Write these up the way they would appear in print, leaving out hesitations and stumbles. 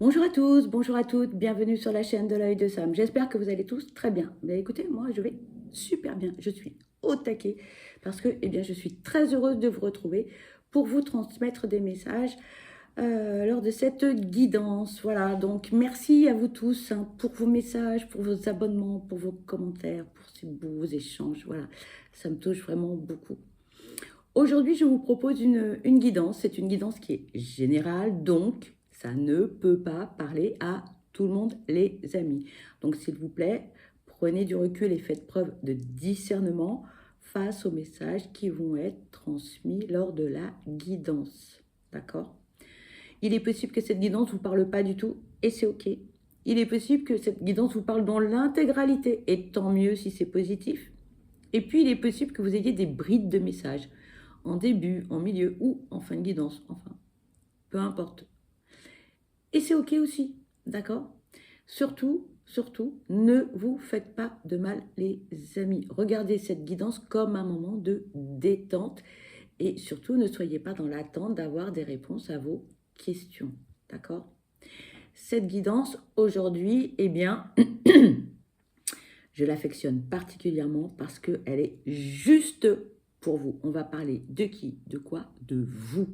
Bonjour à tous, bonjour à toutes, bienvenue sur la chaîne de l'œil de Sam. J'espère que vous allez tous très bien. Mais écoutez, moi je vais super bien, je suis au taquet parce que je suis très heureuse de vous retrouver pour vous transmettre des messages lors de cette guidance. Voilà, donc merci à vous tous pour vos messages, pour vos abonnements, pour vos commentaires, pour ces beaux échanges. Voilà, ça me touche vraiment beaucoup. Aujourd'hui, je vous propose une guidance. C'est une guidance qui est générale, donc ça ne peut pas parler à tout le monde, les amis. Donc, s'il vous plaît, prenez du recul et faites preuve de discernement face aux messages qui vont être transmis lors de la guidance. D'accord? Il est possible que cette guidance ne vous parle pas du tout et c'est OK. Il est possible que cette guidance vous parle dans l'intégralité et tant mieux si c'est positif. Et puis, il est possible que vous ayez des brides de messages en début, en milieu ou en fin de guidance, enfin, peu importe. Et c'est OK aussi, d'accord? Surtout, ne vous faites pas de mal, les amis. Regardez cette guidance comme un moment de détente et surtout, ne soyez pas dans l'attente d'avoir des réponses à vos questions, d'accord? Cette guidance, aujourd'hui, je l'affectionne particulièrement parce qu'elle est juste pour vous. On va parler de qui, de quoi, de vous.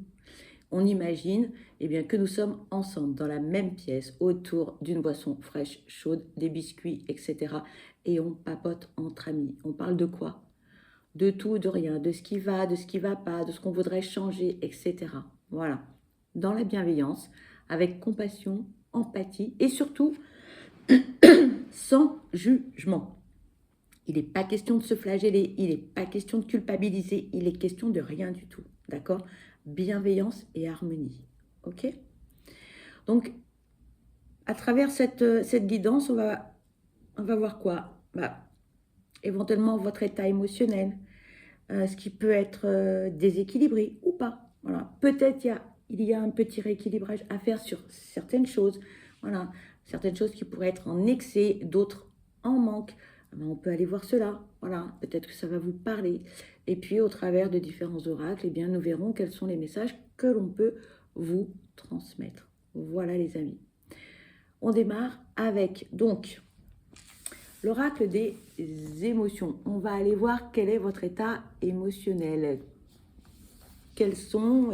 On imagine que nous sommes ensemble dans la même pièce autour d'une boisson fraîche, chaude, des biscuits, etc. Et on papote entre amis. On parle de quoi? De tout, de rien, de ce qui va pas, de ce qu'on voudrait changer, etc. Voilà. Dans la bienveillance, avec compassion, empathie et surtout sans jugement. Il n'est pas question de se flageller, il n'est pas question de culpabiliser, il est question de rien du tout, d'accord? Bienveillance et harmonie, ok? Donc, à travers cette guidance, on va voir quoi? Éventuellement votre état émotionnel, ce qui peut être déséquilibré ou pas. Voilà. Peut-être il y a un petit rééquilibrage à faire sur certaines choses. Voilà. Certaines choses qui pourraient être en excès, d'autres en manque. On peut aller voir cela. Voilà. Peut-être que ça va vous parler. Et puis, au travers de différents oracles, nous verrons quels sont les messages que l'on peut vous transmettre. Voilà, les amis. On démarre avec, donc, l'oracle des émotions. On va aller voir quel est votre état émotionnel. Quelles sont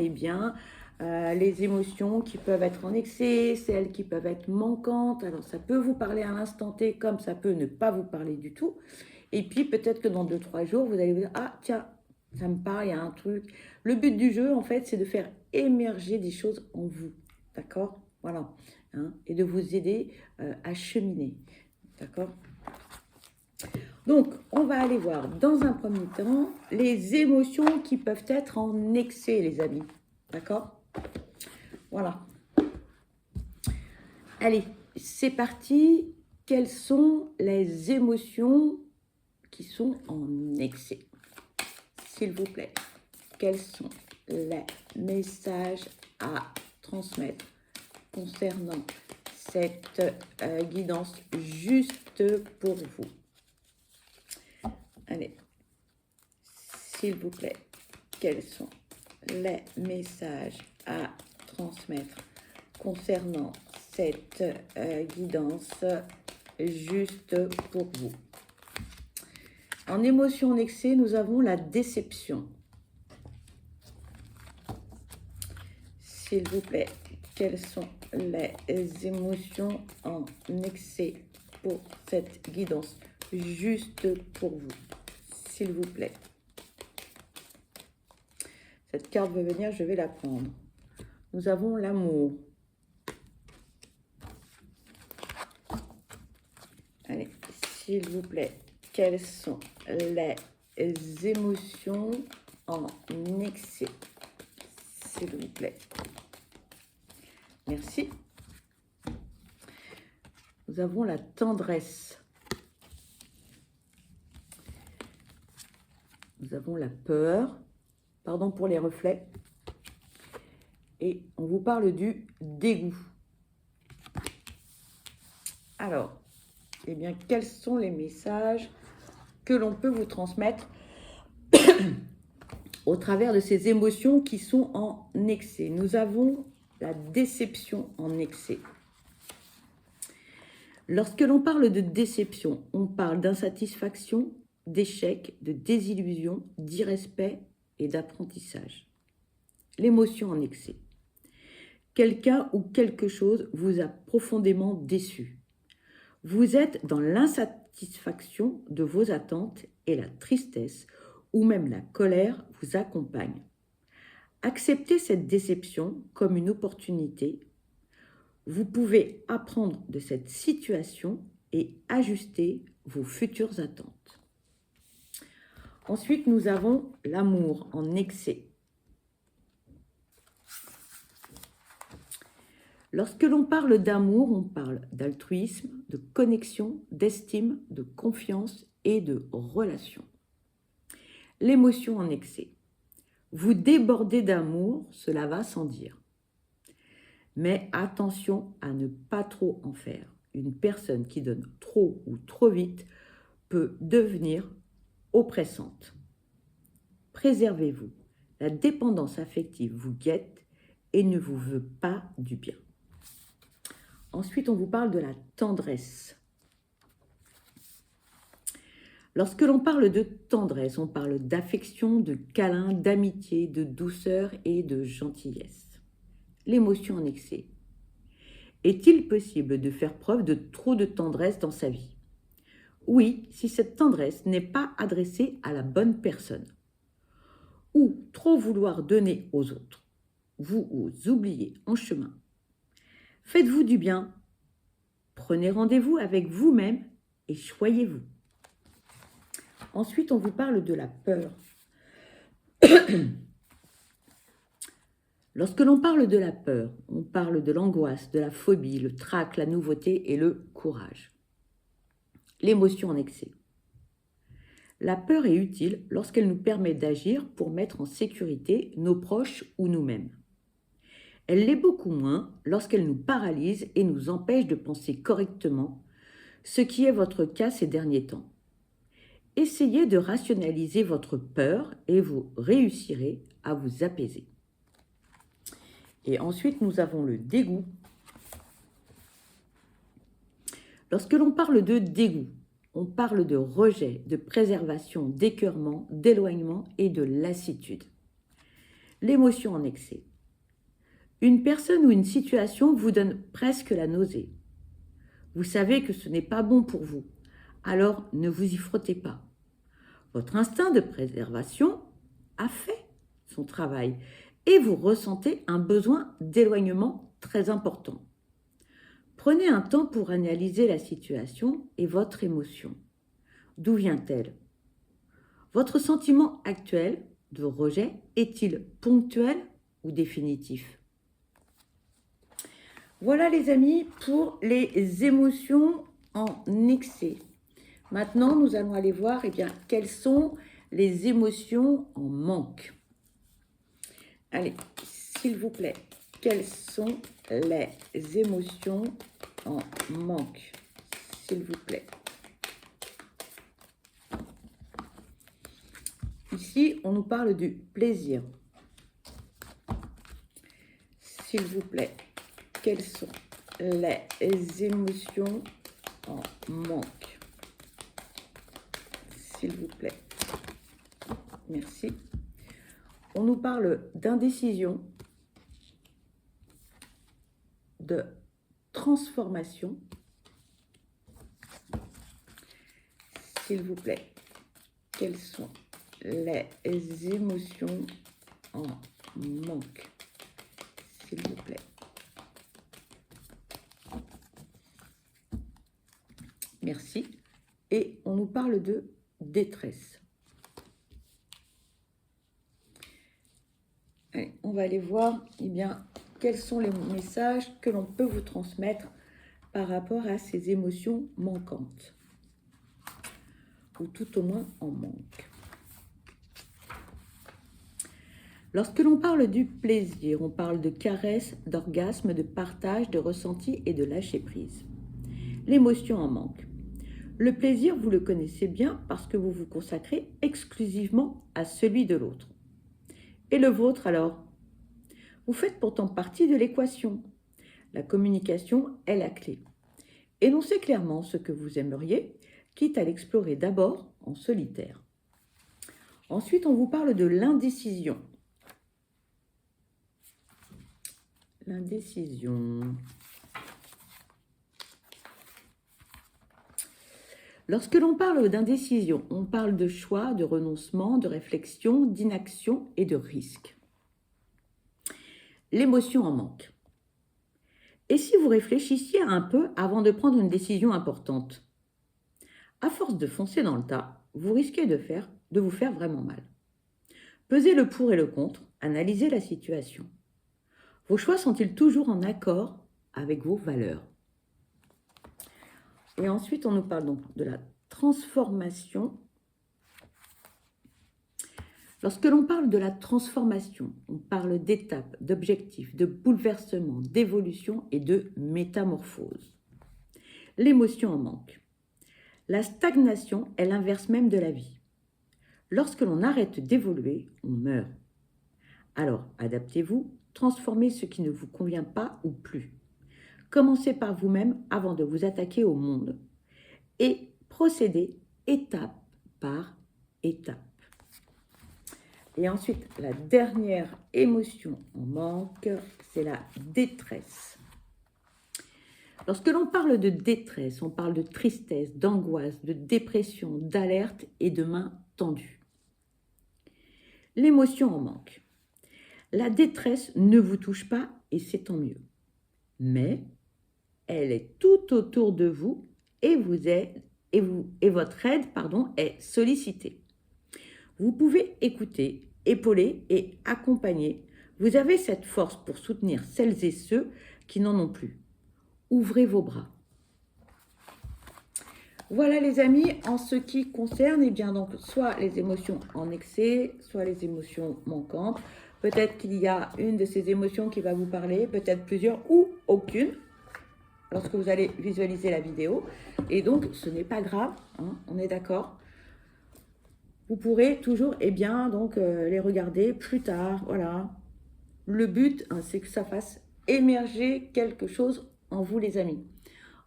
les émotions qui peuvent être en excès, celles qui peuvent être manquantes. Alors ça peut vous parler à l'instant T comme ça peut ne pas vous parler du tout. Et puis peut-être que dans 2-3 jours, vous allez vous dire « Ah tiens, ça me parle, il y a un truc ». Le but du jeu, en fait, c'est de faire émerger des choses en vous. D'accord? Voilà. Et de vous aider à cheminer. D'accord? Donc, on va aller voir dans un premier temps les émotions qui peuvent être en excès, les amis. D'accord? Voilà. Allez, c'est parti. Quelles sont les émotions qui sont en excès? S'il vous plaît, quels sont les messages à transmettre concernant cette guidance juste pour vous? Allez, s'il vous plaît, quels sont les messages à transmettre concernant cette guidance juste pour vous? En émotion en excès, nous avons la déception. S'il vous plaît, quelles sont les émotions en excès pour cette guidance juste pour vous? S'il vous plaît. Cette carte veut venir, je vais la prendre. Nous avons l'amour. Allez, s'il vous plaît, quelles sont les émotions en excès? S'il vous plaît. Merci. Nous avons la tendresse. Nous avons la peur. Pardon pour les reflets. Et on vous parle du dégoût. Alors, quels sont les messages que l'on peut vous transmettre au travers de ces émotions qui sont en excès? Nous avons la déception en excès. Lorsque l'on parle de déception, on parle d'insatisfaction, d'échec, de désillusion, d'irrespect et d'apprentissage. L'émotion en excès. Quelqu'un ou quelque chose vous a profondément déçu. Vous êtes dans l'insatisfaction de vos attentes et la tristesse ou même la colère vous accompagne. Acceptez cette déception comme une opportunité. Vous pouvez apprendre de cette situation et ajuster vos futures attentes. Ensuite, nous avons l'amour en excès. Lorsque l'on parle d'amour, on parle d'altruisme, de connexion, d'estime, de confiance et de relation. L'émotion en excès. Vous débordez d'amour, cela va sans dire. Mais attention à ne pas trop en faire. Une personne qui donne trop ou trop vite peut devenir oppressante. Préservez-vous. La dépendance affective vous guette et ne vous veut pas du bien. Ensuite, on vous parle de la tendresse. Lorsque l'on parle de tendresse, on parle d'affection, de câlin, d'amitié, de douceur et de gentillesse. L'émotion en excès. Est-il possible de faire preuve de trop de tendresse dans sa vie? Oui, si cette tendresse n'est pas adressée à la bonne personne. Ou trop vouloir donner aux autres. Vous oubliez en chemin. Faites-vous du bien. Prenez rendez-vous avec vous-même et choyez-vous. Ensuite, on vous parle de la peur. Lorsque l'on parle de la peur, on parle de l'angoisse, de la phobie, le trac, la nouveauté et le courage. L'émotion en excès. La peur est utile lorsqu'elle nous permet d'agir pour mettre en sécurité nos proches ou nous-mêmes. Elle l'est beaucoup moins lorsqu'elle nous paralyse et nous empêche de penser correctement, ce qui est votre cas ces derniers temps. Essayez de rationaliser votre peur et vous réussirez à vous apaiser. Et ensuite, nous avons le dégoût. Lorsque l'on parle de dégoût, on parle de rejet, de préservation, d'écœurement, d'éloignement et de lassitude. L'émotion en excès. Une personne ou une situation vous donne presque la nausée. Vous savez que ce n'est pas bon pour vous, alors ne vous y frottez pas. Votre instinct de préservation a fait son travail et vous ressentez un besoin d'éloignement très important. Prenez un temps pour analyser la situation et votre émotion. D'où vient-elle? Votre sentiment actuel de rejet est-il ponctuel ou définitif? Voilà les amis pour les émotions en excès. Maintenant, nous allons aller voir quelles sont les émotions en manque. Allez, s'il vous plaît, quelles sont les émotions en manque? S'il vous plaît. Ici, on nous parle du plaisir. S'il vous plaît, quelles sont les émotions en manque? S'il vous plaît. Merci. On nous parle d'indécision, de transformation. S'il vous plaît, quelles sont les émotions en manque? S'il vous plaît. Merci. Et on nous parle de détresse. Allez, on va aller voir quels sont les messages que l'on peut vous transmettre par rapport à ces émotions manquantes, ou tout au moins en manque. Lorsque l'on parle du plaisir, on parle de caresses, d'orgasme, de partage, de ressenti et de lâcher prise. L'émotion en manque. Le plaisir, vous le connaissez bien parce que vous vous consacrez exclusivement à celui de l'autre. Et le vôtre alors? Vous faites pourtant partie de l'équation. La communication est la clé. Énoncez clairement ce que vous aimeriez, quitte à l'explorer d'abord en solitaire. Ensuite, on vous parle de l'indécision. L'indécision. Lorsque l'on parle d'indécision, on parle de choix, de renoncement, de réflexion, d'inaction et de risque. L'émotion en manque. Et si vous réfléchissiez un peu avant de prendre une décision importante? À force de foncer dans le tas, vous risquez de vous faire vraiment mal. Pesez le pour et le contre, analysez la situation. Vos choix sont-ils toujours en accord avec vos valeurs? Et ensuite, on nous parle donc de la transformation. Lorsque l'on parle de la transformation, on parle d'étapes, d'objectifs, de bouleversements, d'évolution et de métamorphose. L'émotion en manque. La stagnation est l'inverse même de la vie. Lorsque l'on arrête d'évoluer, on meurt. Alors, adaptez-vous, transformez ce qui ne vous convient pas ou plus. Commencez par vous-même avant de vous attaquer au monde et procédez étape par étape. Et ensuite, la dernière émotion en manque, c'est la détresse. Lorsque l'on parle de détresse, on parle de tristesse, d'angoisse, de dépression, d'alerte et de mains tendues. L'émotion en manque. La détresse ne vous touche pas et c'est tant mieux. Mais elle est tout autour de vous et votre aide est sollicitée. Vous pouvez écouter, épauler et accompagner. Vous avez cette force pour soutenir celles et ceux qui n'en ont plus. Ouvrez vos bras. Voilà les amis, en ce qui concerne donc soit les émotions en excès, soit les émotions manquantes. Peut-être qu'il y a une de ces émotions qui va vous parler, peut-être plusieurs ou aucune, lorsque vous allez visualiser la vidéo. Et donc, ce n'est pas grave, hein, on est d'accord. Vous pourrez toujours les regarder plus tard. Voilà. Le but, c'est que ça fasse émerger quelque chose en vous, les amis.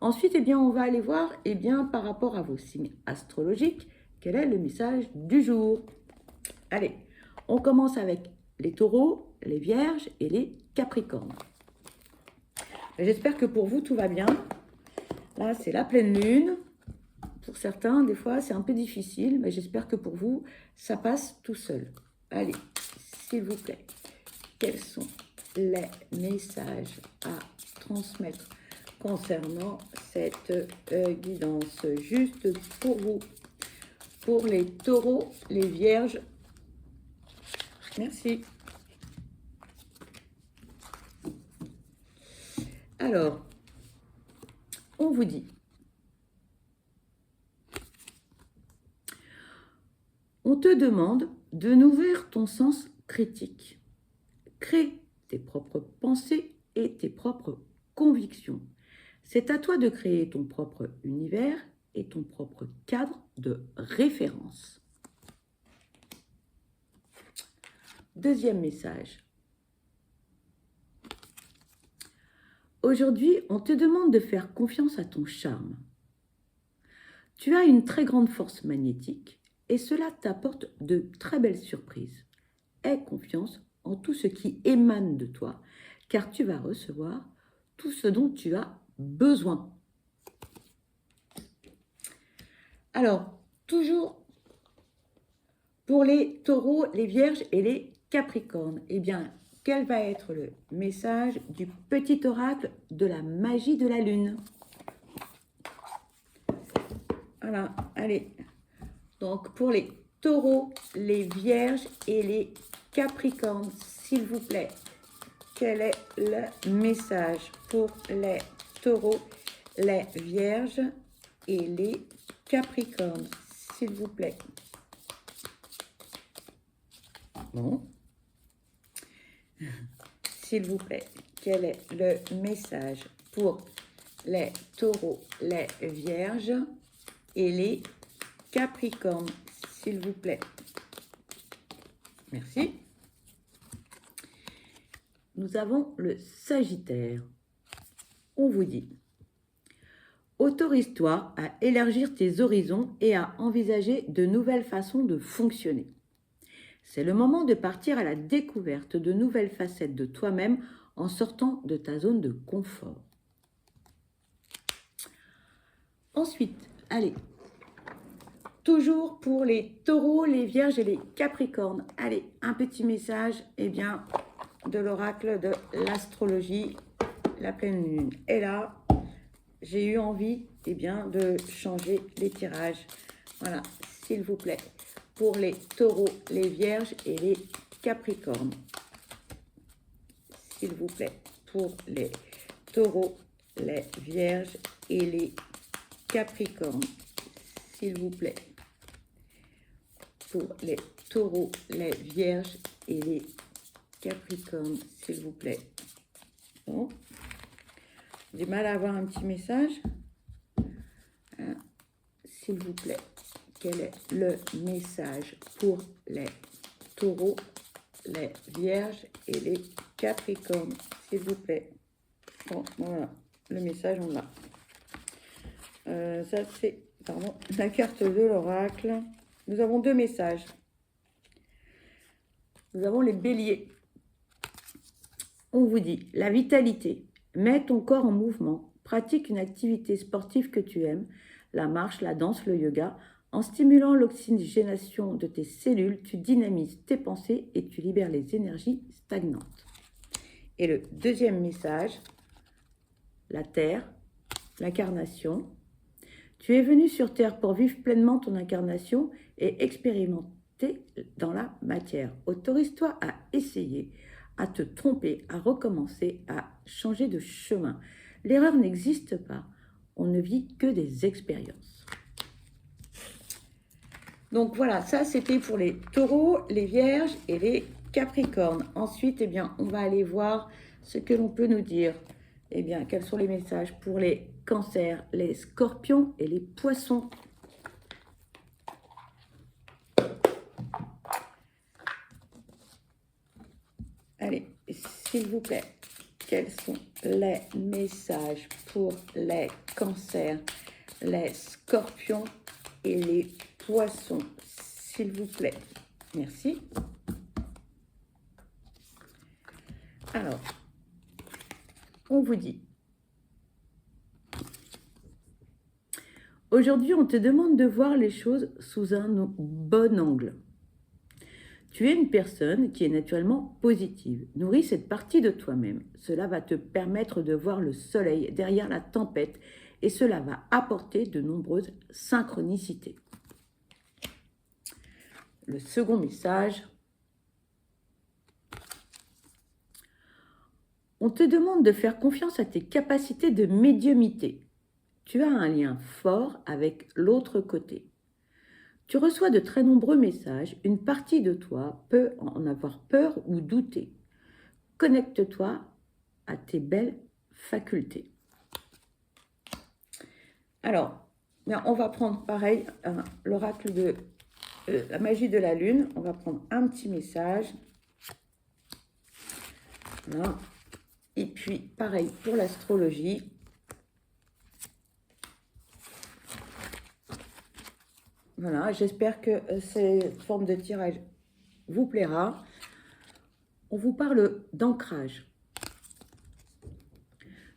Ensuite, on va aller voir par rapport à vos signes astrologiques, quel est le message du jour. Allez, on commence avec les taureaux, les vierges et les capricornes. J'espère que pour vous, tout va bien. Là, c'est la pleine lune. Pour certains, des fois, c'est un peu difficile, mais j'espère que pour vous, ça passe tout seul. Allez, s'il vous plaît, quels sont les messages à transmettre concernant cette guidance juste pour vous, pour les taureaux, les vierges? Merci. Alors, on vous dit, on te demande de nourrir ton sens critique. Crée tes propres pensées et tes propres convictions. C'est à toi de créer ton propre univers et ton propre cadre de référence. Deuxième message. Aujourd'hui, on te demande de faire confiance à ton charme. Tu as une très grande force magnétique et cela t'apporte de très belles surprises. Aie confiance en tout ce qui émane de toi, car tu vas recevoir tout ce dont tu as besoin. Alors, toujours pour les taureaux, les vierges et les capricornes, quel va être le message du petit oracle de la magie de la lune? Voilà, allez. Donc, pour les taureaux, les vierges et les capricornes, s'il vous plaît, quel est le message pour les taureaux, les vierges et les capricornes, s'il vous plaît? Bon. S'il vous plaît, quel est le message pour les taureaux, les vierges et les capricornes, s'il vous plaît? Merci. Nous avons le Sagittaire. On vous dit, Autorise-toi à élargir tes horizons et à envisager de nouvelles façons de fonctionner. C'est le moment de partir à la découverte de nouvelles facettes de toi-même en sortant de ta zone de confort. Ensuite, allez, toujours pour les taureaux, les vierges et les capricornes. Allez, un petit message de l'oracle de l'astrologie. La pleine lune est là. J'ai eu envie de changer les tirages. Voilà, s'il vous plaît, pour les taureaux, les vierges et les capricornes. S'il vous plaît, pour les taureaux, les vierges et les capricornes. S'il vous plaît, pour les taureaux, les vierges et les capricornes. S'il vous plaît. Bon. J'ai mal à avoir un petit message. S'il vous plaît, quel est le message pour les taureaux, les vierges et les capricornes? S'il vous plaît. Bon, voilà, le message, on l'a. Ça, c'est la carte de l'oracle. Nous avons deux messages. Nous avons les béliers. On vous dit, la vitalité. Mets ton corps en mouvement. Pratique une activité sportive que tu aimes. La marche, la danse, le yoga. En stimulant l'oxygénation de tes cellules, tu dynamises tes pensées et tu libères les énergies stagnantes. Et le deuxième message, la Terre, l'incarnation. Tu es venu sur Terre pour vivre pleinement ton incarnation et expérimenter dans la matière. Autorise-toi à essayer, à te tromper, à recommencer, à changer de chemin. L'erreur n'existe pas. On ne vit que des expériences. Donc voilà, ça c'était pour les taureaux, les vierges et les capricornes. Ensuite, on va aller voir ce que l'on peut nous dire. Quels sont les messages pour les cancers, les scorpions et les poissons? Allez, s'il vous plaît, quels sont les messages pour les cancers, les scorpions et les poissons, s'il vous plaît? Merci. Alors, on vous dit, aujourd'hui, on te demande de voir les choses sous un bon angle. Tu es une personne qui est naturellement positive. Nourris cette partie de toi-même. Cela va te permettre de voir le soleil derrière la tempête et cela va apporter de nombreuses synchronicités. Le second message. On te demande de faire confiance à tes capacités de médiumnité. Tu as un lien fort avec l'autre côté. Tu reçois de très nombreux messages. Une partie de toi peut en avoir peur ou douter. Connecte-toi à tes belles facultés. Alors, on va prendre pareil l'oracle de la magie de la lune. On va prendre un petit message. Voilà. Et puis, pareil pour l'astrologie. Voilà, j'espère que cette forme de tirage vous plaira. On vous parle d'ancrage.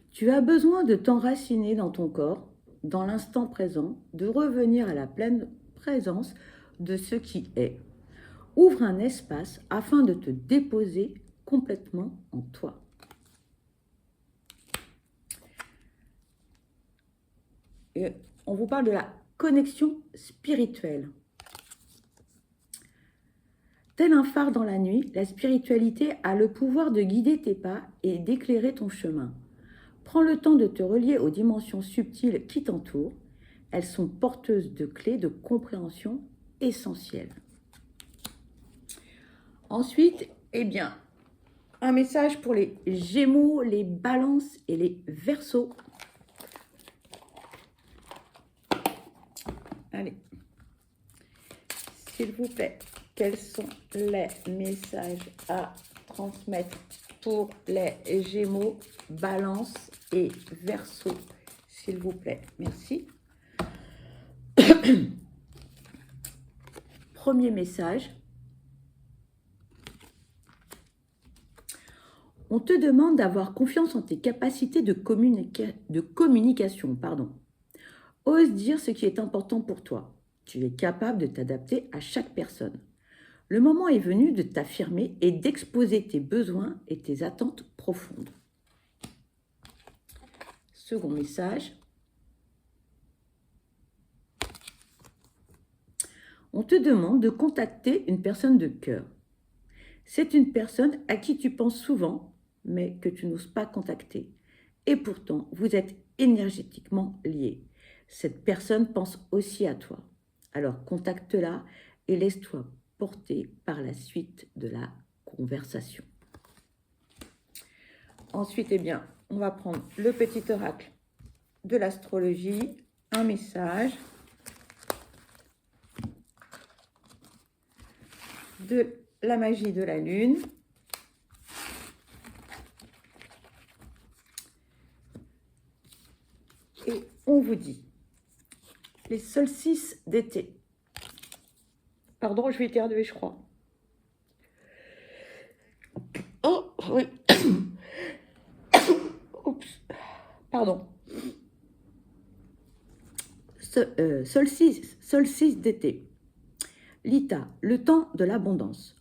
Tu as besoin de t'enraciner dans ton corps, dans l'instant présent, de revenir à la pleine présence de ce qui est. Ouvre un espace afin de te déposer complètement en toi. Et on vous parle de la connexion spirituelle. Tel un phare dans la nuit, la spiritualité a le pouvoir de guider tes pas et d'éclairer ton chemin. Prends le temps de te relier aux dimensions subtiles qui t'entourent. Elles sont porteuses de clés de compréhension essentielles. Ensuite, un message pour les Gémeaux, les Balances et les Verseaux. Allez, s'il vous plaît, quels sont les messages à transmettre pour les Gémeaux, Balances et Verseaux, s'il vous plaît. Merci. Premier message. On te demande d'avoir confiance en tes capacités de communication. Ose dire ce qui est important pour toi. Tu es capable de t'adapter à chaque personne. Le moment est venu de t'affirmer et d'exposer tes besoins et tes attentes profondes. Second message. On te demande de contacter une personne de cœur. C'est une personne à qui tu penses souvent, mais que tu n'oses pas contacter. Et pourtant, vous êtes énergétiquement liés. Cette personne pense aussi à toi. Alors, contacte-la et laisse-toi porter par la suite de la conversation. Ensuite, on va prendre le petit oracle de l'astrologie, un message de la magie de la lune. Et on vous dit, les solstices d'été. Pardon, je vais éternuer, je crois. Oh, oui. Oups. Pardon. Solstice d'été. Lita, le temps de l'abondance.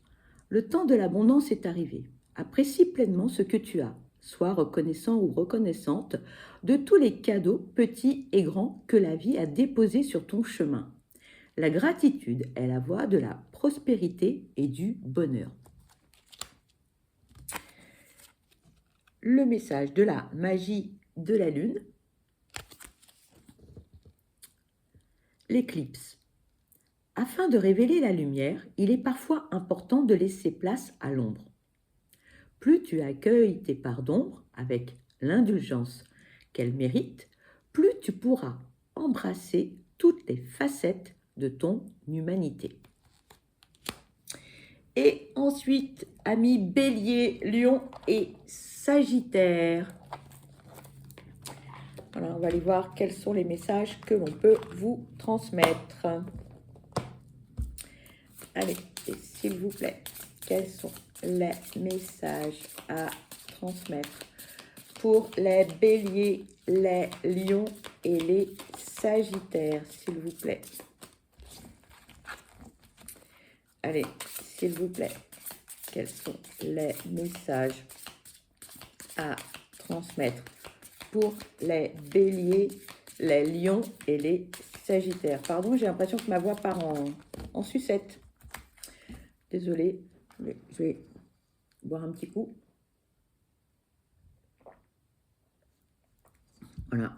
Le temps de l'abondance est arrivé. Apprécie pleinement ce que tu as. Sois reconnaissant ou reconnaissante de tous les cadeaux, petits et grands, que la vie a déposés sur ton chemin. La gratitude est la voie de la prospérité et du bonheur. Le message de la magie de la lune. L'éclipse. Afin de révéler la lumière, il est parfois important de laisser place à l'ombre. Plus tu accueilles tes parts d'ombre avec l'indulgence qu'elles méritent, plus tu pourras embrasser toutes les facettes de ton humanité. Et ensuite, amis Bélier, Lion et Sagittaire. Voilà, on va aller voir quels sont les messages que l'on peut vous transmettre. Allez, et s'il vous plaît, quels sont les messages à transmettre pour les Béliers, les Lions et les Sagittaires, s'il vous plaît. Allez, s'il vous plaît, quels sont les messages à transmettre pour les Béliers, les Lions et les Sagittaires. Pardon, j'ai l'impression que ma voix part en sucette. Désolée, je vais boire un petit coup. Voilà,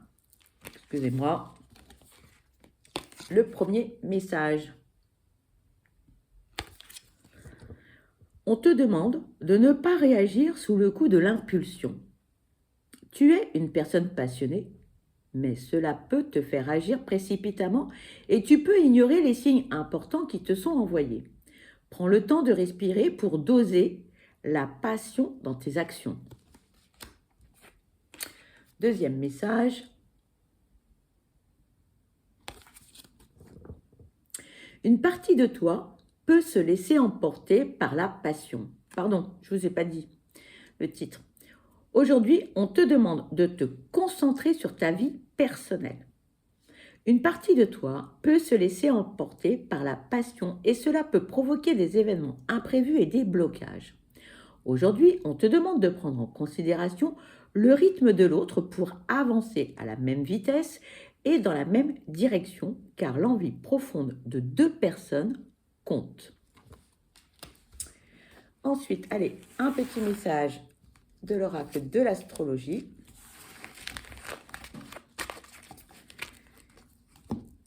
excusez-moi. Le premier message. On te demande de ne pas réagir sous le coup de l'impulsion. Tu es une personne passionnée, mais cela peut te faire agir précipitamment et tu peux ignorer les signes importants qui te sont envoyés. Prends le temps de respirer pour doser la passion dans tes actions. Deuxième message. Une partie de toi peut se laisser emporter par la passion. Pardon, je ne vous ai pas dit le titre. Aujourd'hui, on te demande de te concentrer sur ta vie personnelle. Une partie de toi peut se laisser emporter par la passion et cela peut provoquer des événements imprévus et des blocages. Aujourd'hui, on te demande de prendre en considération le rythme de l'autre pour avancer à la même vitesse et dans la même direction, car l'envie profonde de deux personnes compte. Ensuite, allez, un petit message de l'oracle de l'astrologie.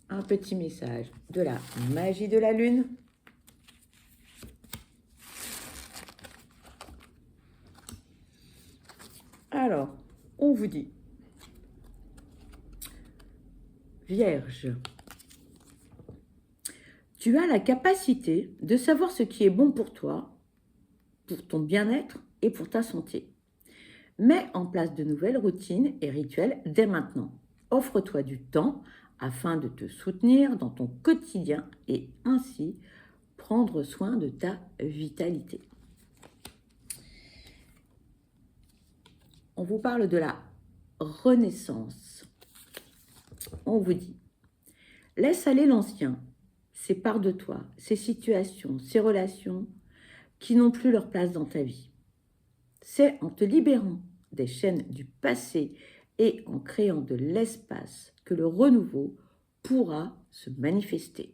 Un petit message de la magie de la lune. Alors, on vous dit, Vierge, tu as la capacité de savoir ce qui est bon pour toi, pour ton bien-être et pour ta santé. Mets en place de nouvelles routines et rituels dès maintenant. offre-toi du temps afin de te soutenir dans ton quotidien et ainsi prendre soin de ta vitalité. On vous parle de la renaissance. On vous dit, laisse aller l'ancien, ces parts de toi, ces situations, ces relations qui n'ont plus leur place dans ta vie. C'est en te libérant des chaînes du passé et en créant de l'espace que le renouveau pourra se manifester.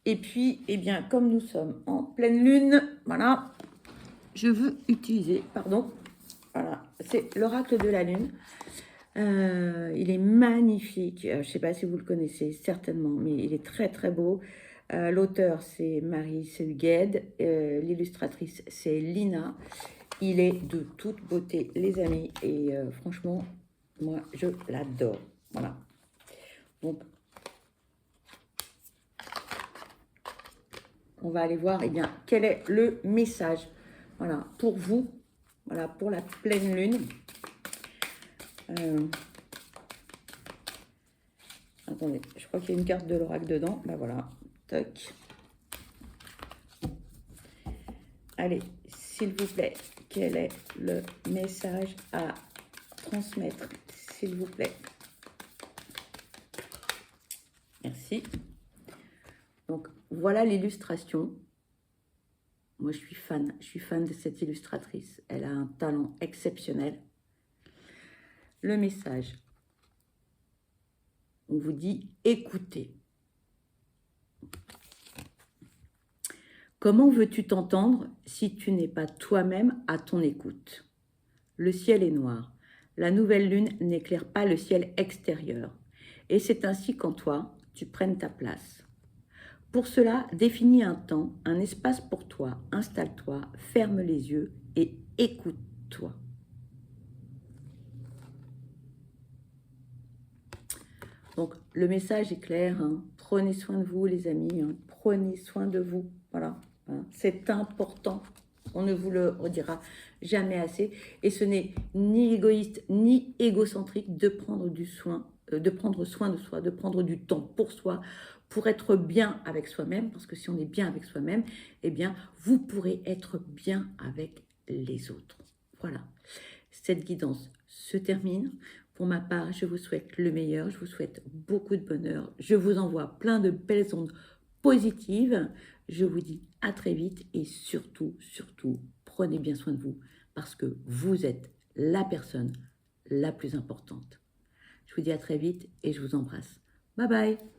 Et puis, eh bien, comme nous sommes en pleine lune, voilà, je veux utiliser, voilà, c'est l'oracle de la lune. Il est magnifique. Je ne sais pas si vous le connaissez, certainement, mais il est très, très beau. L'auteur, c'est Marie Segued. L'illustratrice, c'est Lina. Il est de toute beauté, les amis. Et franchement, moi, je l'adore. Voilà. Donc, on va aller voir, eh bien, quel est le message, voilà, pour vous, voilà, pour la pleine lune. Attendez, je crois qu'il y a une carte de l'oracle dedans. Ben voilà, toc. Allez, s'il vous plaît, quel est le message à transmettre, s'il vous plaît? Merci. Donc, voilà l'illustration. Moi, je suis fan de cette illustratrice. Elle a un talent exceptionnel. Le message, on vous dit écoutez. Comment veux-tu t'entendre si tu n'es pas toi-même à ton écoute? Le ciel est noir. La nouvelle lune n'éclaire pas le ciel extérieur. Et c'est ainsi qu'en toi, tu prennes ta place. Pour cela, définis un temps, un espace pour toi. Installe-toi, ferme les yeux et écoute-toi. Donc, le message est clair. Hein. Prenez soin de vous, les amis. Hein. Prenez soin de vous. Voilà. Hein. C'est important. On ne vous le redira jamais assez. Et ce n'est ni égoïste ni égocentrique de prendre soin de soi, de prendre du temps pour soi, pour être bien avec soi-même. Parce que si on est bien avec soi-même, eh bien, vous pourrez être bien avec les autres. Voilà. Cette guidance se termine. Pour ma part, je vous souhaite le meilleur. Je vous souhaite beaucoup de bonheur. Je vous envoie plein de belles ondes positives. Je vous dis à très vite et surtout, prenez bien soin de vous parce que vous êtes la personne la plus importante. Je vous dis à très vite et je vous embrasse. Bye bye.